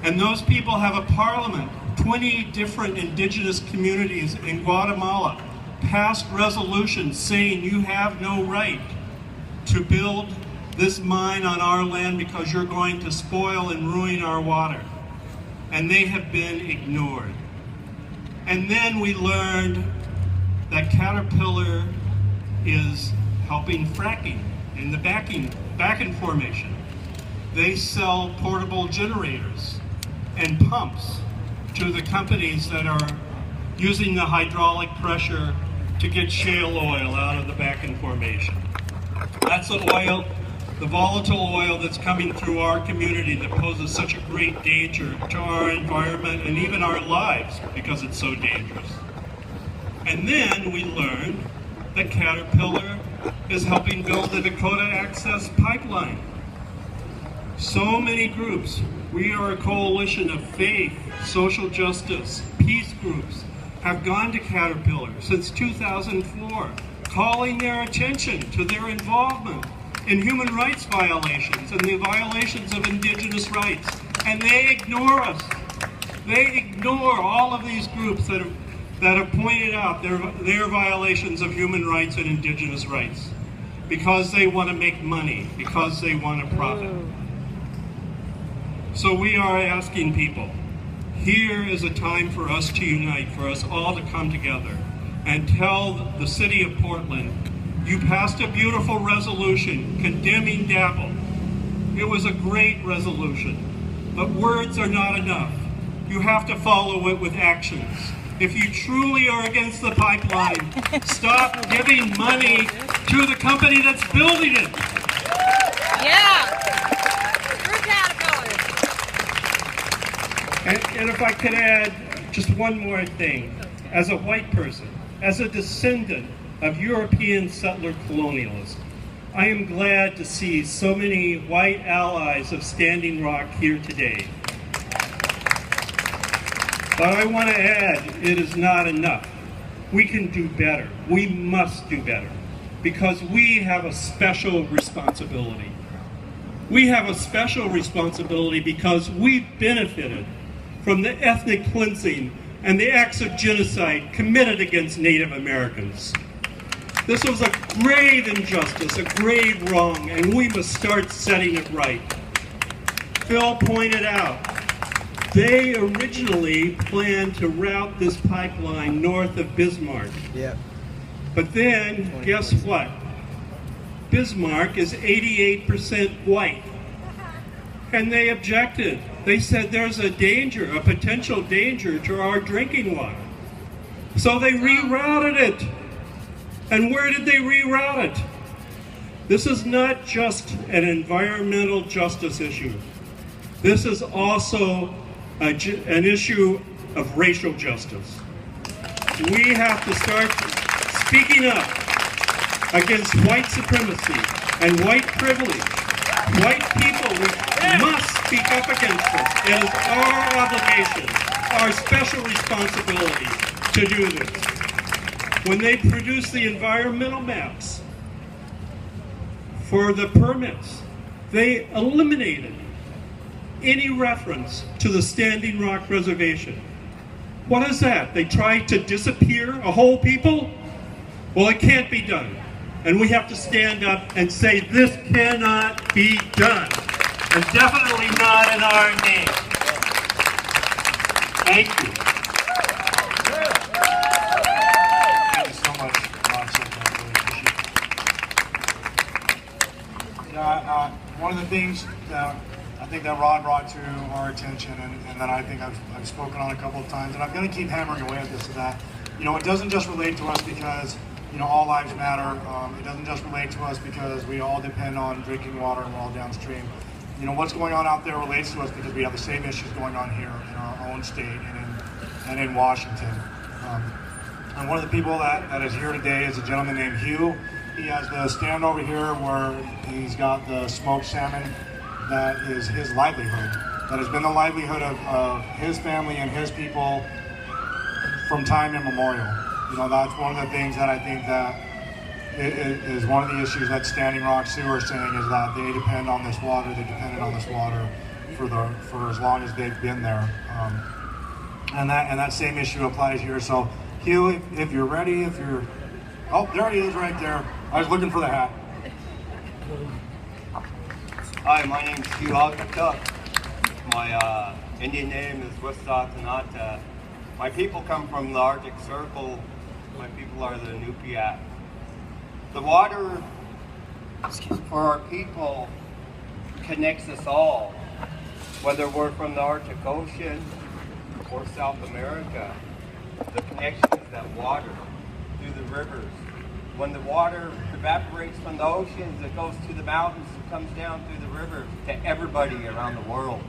And those people have a parliament. 20 different indigenous communities in Guatemala passed resolutions saying you have no right to build this mine on our land because you're going to spoil and ruin our water. And they have been ignored. And then we learned that Caterpillar is helping fracking in the Bakken Formation. They sell portable generators and pumps to the companies that are using the hydraulic pressure to get shale oil out of the Bakken Formation. That's the oil, the volatile oil that's coming through our community that poses such a great danger to our environment and even our lives because it's so dangerous. And then we learned that Caterpillar is helping build the Dakota Access Pipeline. So many groups. We are a coalition of faith, social justice, peace groups, have gone to Caterpillar since 2004, calling their attention to their involvement in human rights violations and the violations of indigenous rights. And they ignore us. They ignore all of these groups that have pointed out their violations of human rights and indigenous rights because they want to make money, because they want to profit. So we are asking people, here is a time for us to unite, for us all to come together and tell the city of Portland, you passed a beautiful resolution condemning DAPL. It was a great resolution, but words are not enough. You have to follow it with actions. If you truly are against the pipeline, stop giving money to the company that's building it. Yeah. We're Caterpillar. And if I could add just one more thing. As a white person, as a descendant of European settler colonialism, I am glad to see so many white allies of Standing Rock here today. But I want to add, it is not enough. We can do better. We must do better because we have a special responsibility. We have a special responsibility because we benefited from the ethnic cleansing and the acts of genocide committed against Native Americans. This was a grave injustice, a grave wrong, and we must start setting it right. Phil pointed out, they originally planned to route this pipeline north of Bismarck. Yeah. But then, guess what? Bismarck is 88% white. And they objected. They said there's a danger, a potential danger to our drinking water. So they rerouted it. And where did they reroute it? This is not just an environmental justice issue. This is also an issue of racial justice. We have to start speaking up against white supremacy and white privilege. White people, we must speak up against this. It is our obligation, our special responsibility to do this. When they produced the environmental maps for the permits, they eliminated any reference to the Standing Rock Reservation. What is that? They tried to disappear a whole people? Well, it can't be done. And we have to stand up and say this cannot be done. And definitely not in our name. Thank you. Thank you so much, Ron. I really appreciate it. One of the things that I think that Ron brought to our attention and that I think I've spoken on a couple of times, and I'm going to keep hammering away at this, is that, it doesn't just relate to us because, all lives matter. It doesn't just relate to us because we all depend on drinking water and we're all downstream. What's going on out there relates to us because we have the same issues going on here in our own state and in Washington. And one of the people that is here today is a gentleman named Hugh. He has the stand over here where he's got the smoked salmon. That is his livelihood. That has been the livelihood of his family and his people from time immemorial. That's one of the things that I think that is one of the issues that Standing Rock Sioux are saying, is that they depend on this water, they depended on this water for as long as they've been there. And that same issue applies here. So Hugh, if you're ready, oh, there he is right there. I was looking for the hat. Hi, my name's Hugh Alcott. My Indian name is Wissa Tanata. My people come from the Arctic Circle. My people are the Inupiat. The water for our people connects us all, whether we're from the Arctic Ocean or South America. The connection is that water through the rivers. When the water evaporates from the oceans, it goes to the mountains and comes down through the rivers to everybody around the world.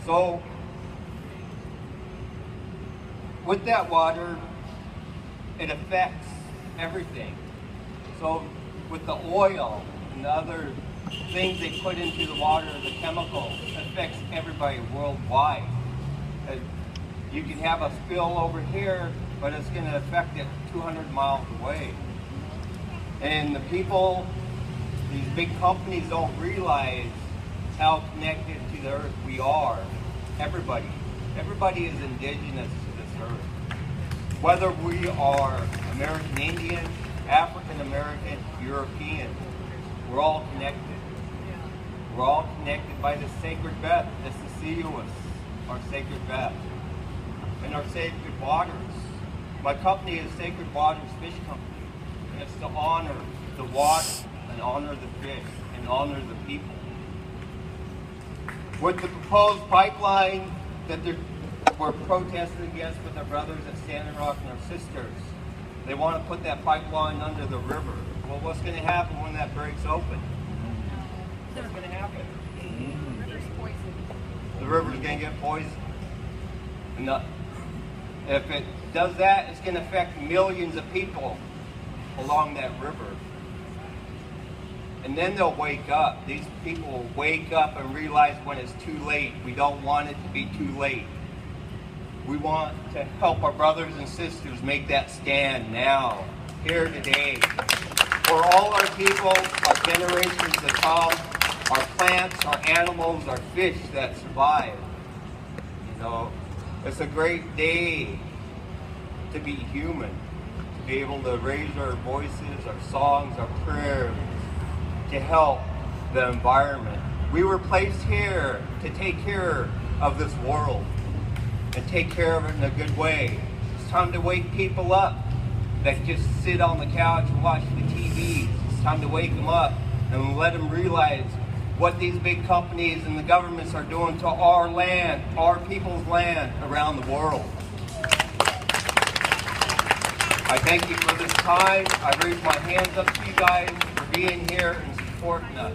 So, with that water, it affects everything. So, with the oil and the other things they put into the water, the chemicals, it affects everybody worldwide. You can have a spill over here, but it's going to affect it 200 miles away. And the people, these big companies don't realize how connected to the earth we are. Everybody. Everybody is indigenous to this earth. Whether we are American Indian, African American, European, we're all connected. We're all connected by the sacred Beth, the Sisiuas, our sacred Beth, and our sacred waters. My company is Sacred Waters Fish Company. And it's to honor the water and honor the fish and honor the people. With the proposed pipeline that we're protesting against with our brothers at Standing Rock and our sisters, they want to put that pipeline under the river. Well, what's going to happen when that breaks open? What's going to happen? The river's going to get poisoned. And if it does that, it's going to affect millions of people along that river. And then they'll wake up. These people will wake up and realize when it's too late. We don't want it to be too late. We want to help our brothers and sisters make that stand now, here today. For all our people, our generations to come, our plants, our animals, our fish that survive. You know, it's a great day to be human, to be able to raise our voices, our songs, our prayers, to help the environment. We were placed here to take care of this world and take care of it in a good way. It's time to wake people up that just sit on the couch and watch the TV. It's time to wake them up and let them realize what these big companies and the governments are doing to our land, our people's land around the world. I thank you for this time. I raise my hands up to you guys for being here and supporting us.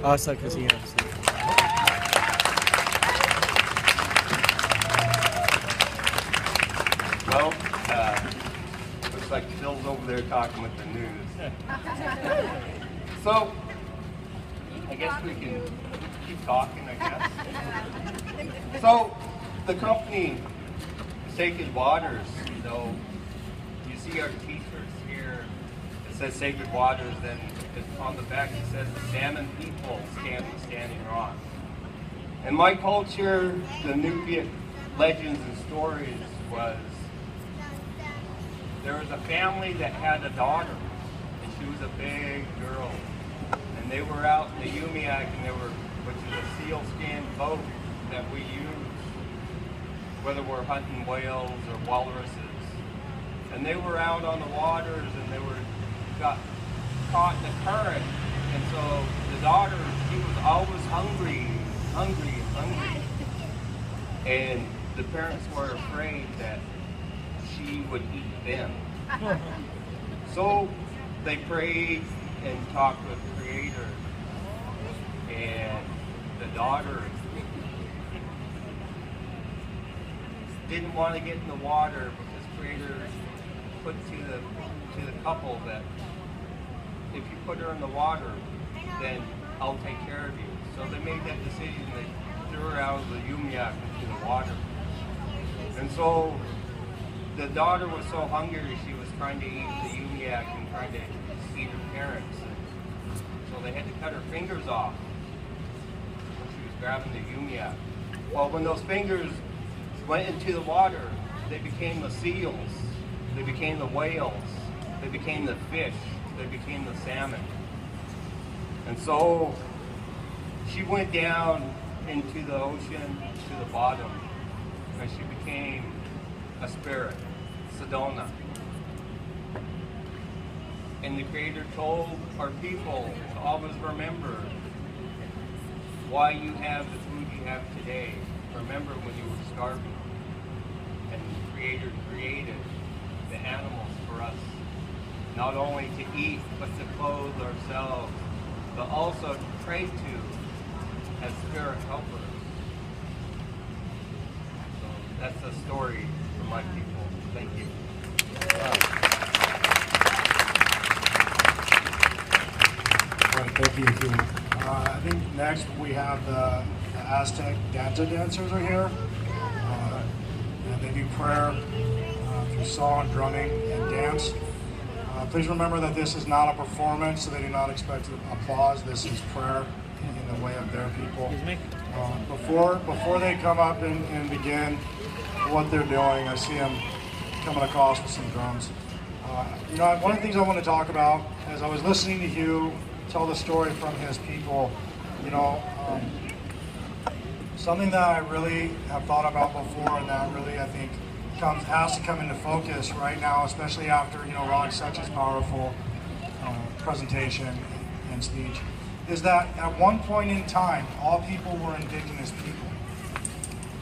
Asa Kasiyans. Well, looks like Phil's over there talking with the news. So, I guess we can keep talking, I guess. So, the company, Sacred Waters, you know, you see our t-shirts here, it says Sacred Waters, then on the back it says the Salmon people stand the Standing Rock. In my culture, the Inupiat legends and stories was, there was a family that had a daughter, and she was a big girl. And they were out in the Umiak, which is a seal skin boat that we use, whether we're hunting whales or walruses. And they were out on the waters, and they got caught in the current. And so the daughter, she was always hungry. And the parents were afraid that she would eat them. So they prayed and talked with the Creator. And the daughter didn't want to get in the water, because Creator put to the couple that if you put her in the water, then I'll take care of you. So they made that decision. They threw her out of the Umiak into the water. And so the daughter was so hungry, she was trying to eat the Umiak and trying to eat her parents. And so they had to cut her fingers off. grabbing the Umiak. Well, when those fingers went into the water, they became the seals, they became the whales, they became the fish, they became the salmon. And so she went down into the ocean to the bottom, and she became a spirit, Sedona. And the Creator told our people to always remember why you have the food you have today. Remember when you were starving, and the Creator created the animals for us, not only to eat, but to clothe ourselves, but also to pray to as spirit helpers. So that's the story for my people. Thank you. All right, thank you, Hugh. I think next we have the Aztec danza dancers are here. And they do prayer through song, drumming, and dance. Please remember that this is not a performance, so they do not expect applause. This is prayer in the way of their people. Before they come up and begin what they're doing, I see them coming across with some drums. One of the things I want to talk about, as I was listening to Hugh tell the story from his people, something that I really have thought about before, and that really I think has to come into focus right now, especially after Rod Such's powerful presentation and speech, is that at one point in time, all people were indigenous people.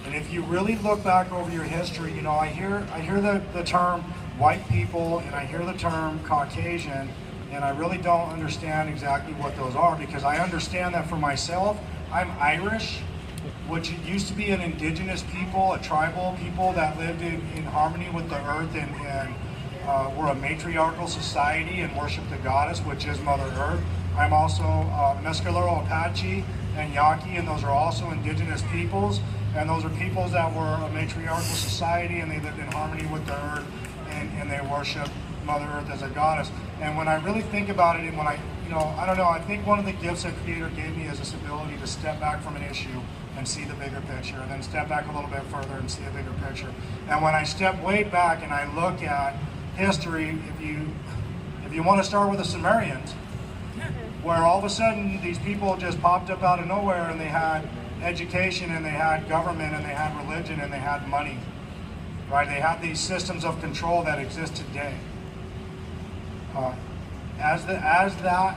And if you really look back over your history, I hear the term white people, and I hear the term Caucasian, and I really don't understand exactly what those are, because I understand that for myself, I'm Irish, which used to be an indigenous people, a tribal people that lived in harmony with the earth, and we're a matriarchal society and worship the goddess, which is Mother Earth. I'm also Mescalero Apache and Yaqui, and those are also indigenous peoples, and those are peoples that were a matriarchal society, and they lived in harmony with the earth, and they worship Mother Earth as a goddess. And when I really think about it, and when I don't know, I think one of the gifts that Creator gave me is this ability to step back from an issue and see the bigger picture, and then step back a little bit further and see a bigger picture. And when I step way back and I look at history, if you want to start with the Sumerians, where all of a sudden these people just popped up out of nowhere, and they had education, and they had government, and they had religion, and they had money, right? They had these systems of control that exist today. As that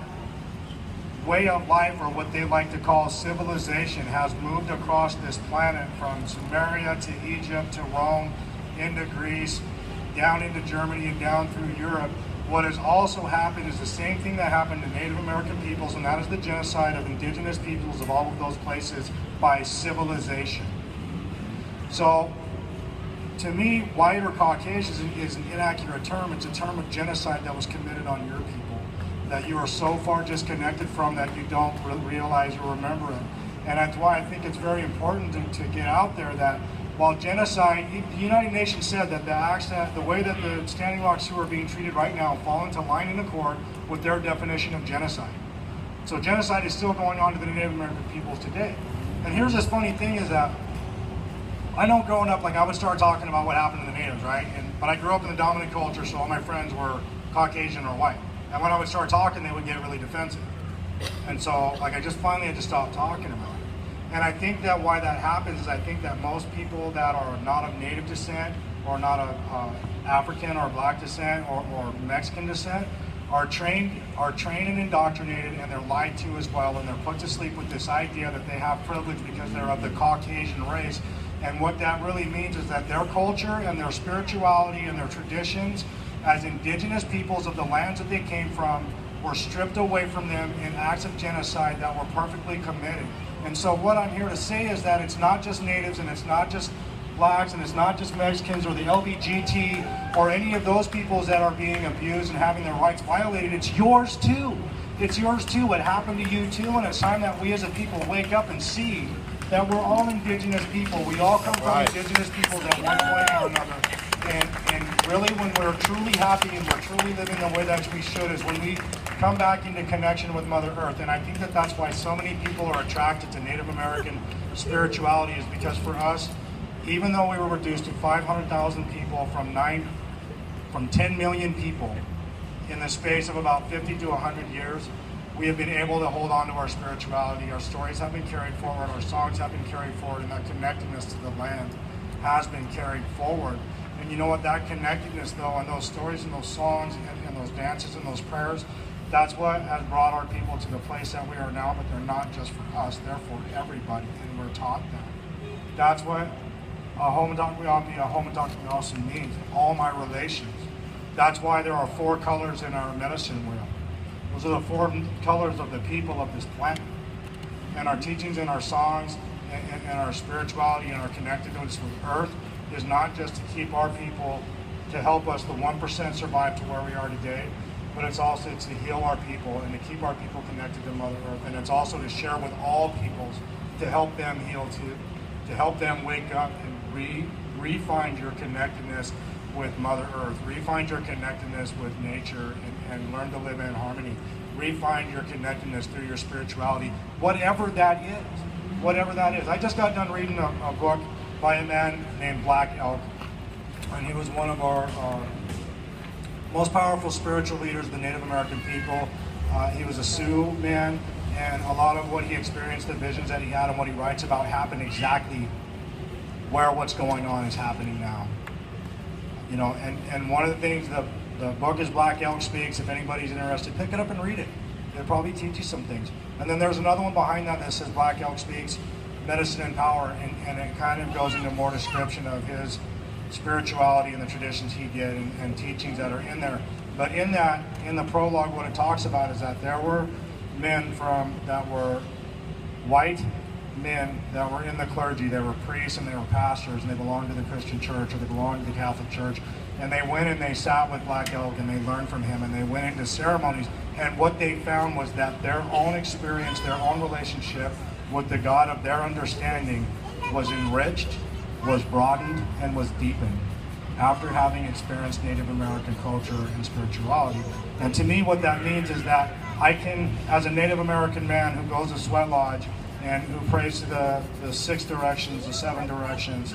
way of life, or what they like to call civilization, has moved across this planet from Sumeria to Egypt to Rome, into Greece, down into Germany, and down through Europe, what has also happened is the same thing that happened to Native American peoples, and that is the genocide of indigenous peoples of all of those places by civilization. So, to me, white or Caucasian is an inaccurate term. It's a term of genocide that was committed on your people, that you are so far disconnected from that you don't realize or remember it. And that's why I think it's very important to get out there that while genocide, the United Nations said that the way that the Standing Rock Sioux are being treated right now fall into line and accord with their definition of genocide. So genocide is still going on to the Native American peoples today. And here's this funny thing is that I know growing up, I would start talking about what happened to the natives, right? But I grew up in the dominant culture, so all my friends were Caucasian or white. And when I would start talking, they would get really defensive. And so, I just finally had to stop talking about it. And I think that why that happens is I think that most people that are not of Native descent, or not of African or Black descent, or Mexican descent, are trained and indoctrinated, and they're lied to as well, and they're put to sleep with this idea that they have privilege because they're of the Caucasian race. And what that really means is that their culture and their spirituality and their traditions as indigenous peoples of the lands that they came from were stripped away from them in acts of genocide that were perfectly committed. And so what I'm here to say is that it's not just natives, and it's not just blacks, and it's not just Mexicans or the LBGT or any of those peoples that are being abused and having their rights violated. It's yours too. It's yours too. It happened to you too, and it's time that we as a people wake up and see that we're all indigenous people. We all come from indigenous peoples at one point or another. And really when we're truly happy and we're truly living the way that we should is when we come back into connection with Mother Earth. And I think that that's why so many people are attracted to Native American spirituality, is because for us, even though we were reduced to 500,000 people from 10 million people in the space of about 50 to 100 years, we have been able to hold on to our spirituality. Our stories have been carried forward, our songs have been carried forward, and that connectedness to the land has been carried forward. And you know what, that connectedness though, and those stories and those songs and those dances and those prayers, that's what has brought our people to the place that we are now, but they're not just for us, they're for everybody, and we're taught that. That's what a also means, all my relations. That's why there are 4 colors in our medicine wheel. Those are the 4 colors of the people of this planet. And our teachings and our songs and our spirituality and our connectedness with Earth is not just to keep our people, to help us, the 1%, survive to where we are today, but it's also to heal our people and to keep our people connected to Mother Earth. And it's also to share with all peoples, to help them heal too, to help them wake up and re-find your connectedness with Mother Earth, re-find your connectedness with nature, and learn to live in harmony. Re-find your connectedness through your spirituality, whatever that is. Whatever that is. I just got done reading a book by a man named Black Elk, and he was one of our most powerful spiritual leaders of the Native American people. He was a Sioux man, and a lot of what he experienced, the visions that he had and what he writes about, happened exactly where what's going on is happening now. You know, and one of the things, the book is Black Elk Speaks. If anybody's interested, pick it up and read it. It'll probably teach you some things. And then there's another one behind that says Black Elk Speaks, Medicine and Power, and it kind of goes into more description of his spirituality and the traditions he did and teachings that are in there. But in the prologue, what it talks about is that there were men that were white men that were in the clergy. They were priests and they were pastors, and they belonged to the Christian church or they belonged to the Catholic Church. And they went and they sat with Black Elk and they learned from him, and they went into ceremonies. And what they found was that their own experience, their own relationship with the God of their understanding was enriched, was broadened, and was deepened after having experienced Native American culture and spirituality. And to me, what that means is that I can, as a Native American man who goes to Sweat Lodge and who prays to the 6 directions, the 7 directions,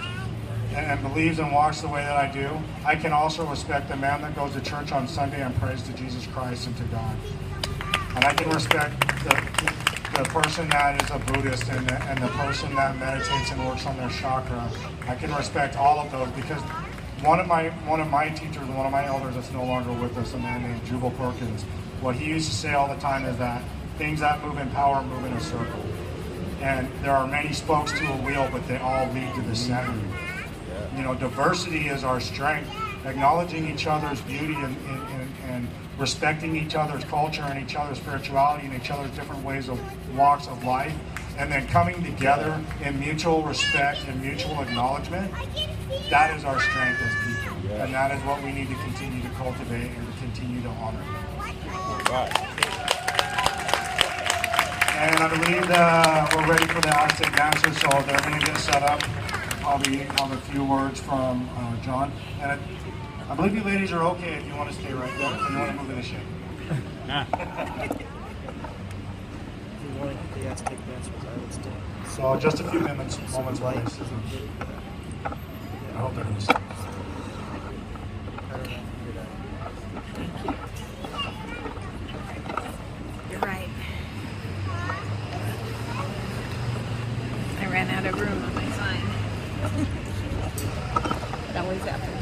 and believes and walks the way that I do, I can also respect the man that goes to church on Sunday and prays to Jesus Christ and to God. And I can respect the person that is a Buddhist and the person that meditates and works on their chakra. I can respect all of those, because one of my teachers, one of my elders that's no longer with us, a man named Jubal Perkins, what he used to say all the time is that things that move in power move in a circle. And there are many spokes to a wheel, but they all lead to the center. You know, diversity is our strength. Acknowledging each other's beauty and respecting each other's culture and each other's spirituality and each other's different ways of walks of life, and then coming together in mutual respect and mutual acknowledgement, that is our strength as people. And that is what we need to continue to cultivate and continue to honor. And I believe we're ready for the Aztec dancers, so they're going to get set up. I'll have a few words from John. And I believe you ladies are okay if you want to stay right there, if you want to move in the shade. So just a few moments, please. I hope they're going to stay. You're right. I ran out of room on my sign. It always happens.